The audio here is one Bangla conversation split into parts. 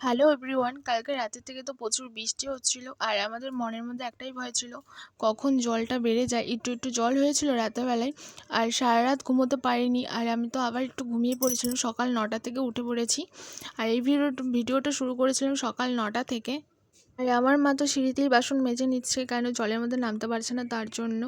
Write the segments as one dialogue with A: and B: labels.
A: হ্যালো এভরিওয়ান, কালকে রাতের থেকে তো প্রচুর বৃষ্টি হচ্ছিল আর আমাদের মনের মধ্যে একটাই ভয় ছিল কখন জলটা বেড়ে যায়। একটু একটু জল হয়েছিল রাতেরবেলায় আর সারা রাত ঘুমোতে পারিনি। আর আমি তো আবার একটু ঘুমিয়ে পড়েছিলাম, সকাল 9টা থেকে উঠে পড়েছি। আর এই ভিডিওটা শুরু করেছিলাম সকাল 9টা থেকে। আর আমার মা তো সিঁড়িতেই বাসন মেজে নিচ্ছে, কেন জলের মধ্যে নামতে পারছে না তার জন্য।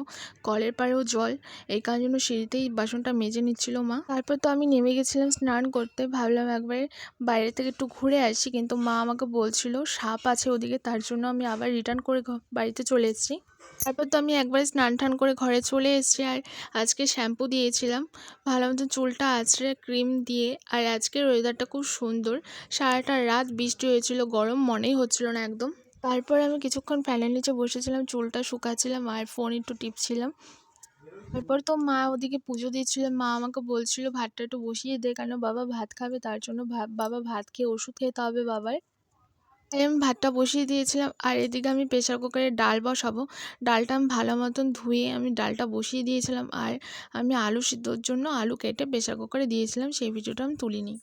A: কলের পাড়েও জল, এই কারণের জন্য সিঁড়িতেই বাসনটা মেজে নিচ্ছিল মা। তারপর তো আমি নেমে গেছিলাম স্নান করতে, ভাবলাম একবারে বাইরে থেকে একটু ঘুরে আসি, কিন্তু মা আমাকে বলছিল সাপ আছে ওদিকে, তার জন্য আমি আবার রিটার্ন করে বাড়িতে চলে এসেছি। তারপর তো আমি একবারে স্নান টান করে ঘরে চলে এসেছি। আর আজকে শ্যাম্পু দিয়েছিলাম ভালো মতো চুলটা আঁচড়ে ক্রিম দিয়ে। আর আজকের ওয়েদারটা খুব সুন্দর, সারাটা রাত বৃষ্টি হয়েছিল, গরম মনেই হচ্ছিল না একদম। তারপর আমি কিছুক্ষণ ফ্যানের নিচে বসেছিলাম, চুলটা শুকাচ্ছিলাম আর ফোন একটু টিপছিলাম। তারপর তো মা ওদিকে পুজো দিচ্ছিল, মা আমাকে বলছিল ভাতটা একটু বসিয়ে দে, কেন বাবা ভাত খাবে, তার জন্য বাবা ভাত খেয়ে ওষুধ খেতে হবে বাবার। তাই আমি ভাতটা বসিয়ে দিয়েছিলাম। আর এদিকে আমি প্রেসার কুকারে ডাল বসাবো। ডালটা আমি ভালো মতন ধুয়ে আমি ডালটা বসিয়ে দিয়েছিলাম। আর আমি আলু সিদ্ধর জন্য আলু কেটে প্রেসার কুকারে দিয়েছিলাম, সেই ভিডিওটা আমি তুলিনি।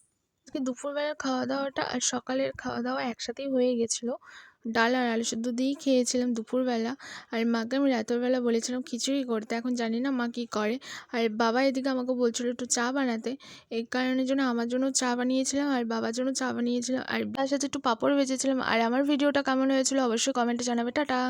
A: আজকে দুপুরবেলার খাওয়া দাওয়াটা আর সকালের খাওয়া দাওয়া একসাথেই হয়ে গেছিলো। ডাল আর আলু সেদ্ধ দিয়েই খেয়েছিলাম দুপুরবেলা। আর মাকে আমি রাতেরবেলা বলেছিলাম খিচুড়ি করতে, এখন জানি না মা কী করে। আর বাবা এদিকে আমাকে বলছিল একটু চা বানাতে, এই কারণের জন্য আমার জন্য চা বানিয়েছিলাম আর বাবার জন্য চা বানিয়েছিলাম, আর তার সাথে একটু পাঁপড় ভেজেছিলাম। আর আমার ভিডিওটা কেমন হয়েছিল অবশ্যই কমেন্টে জানাবে। টাটা।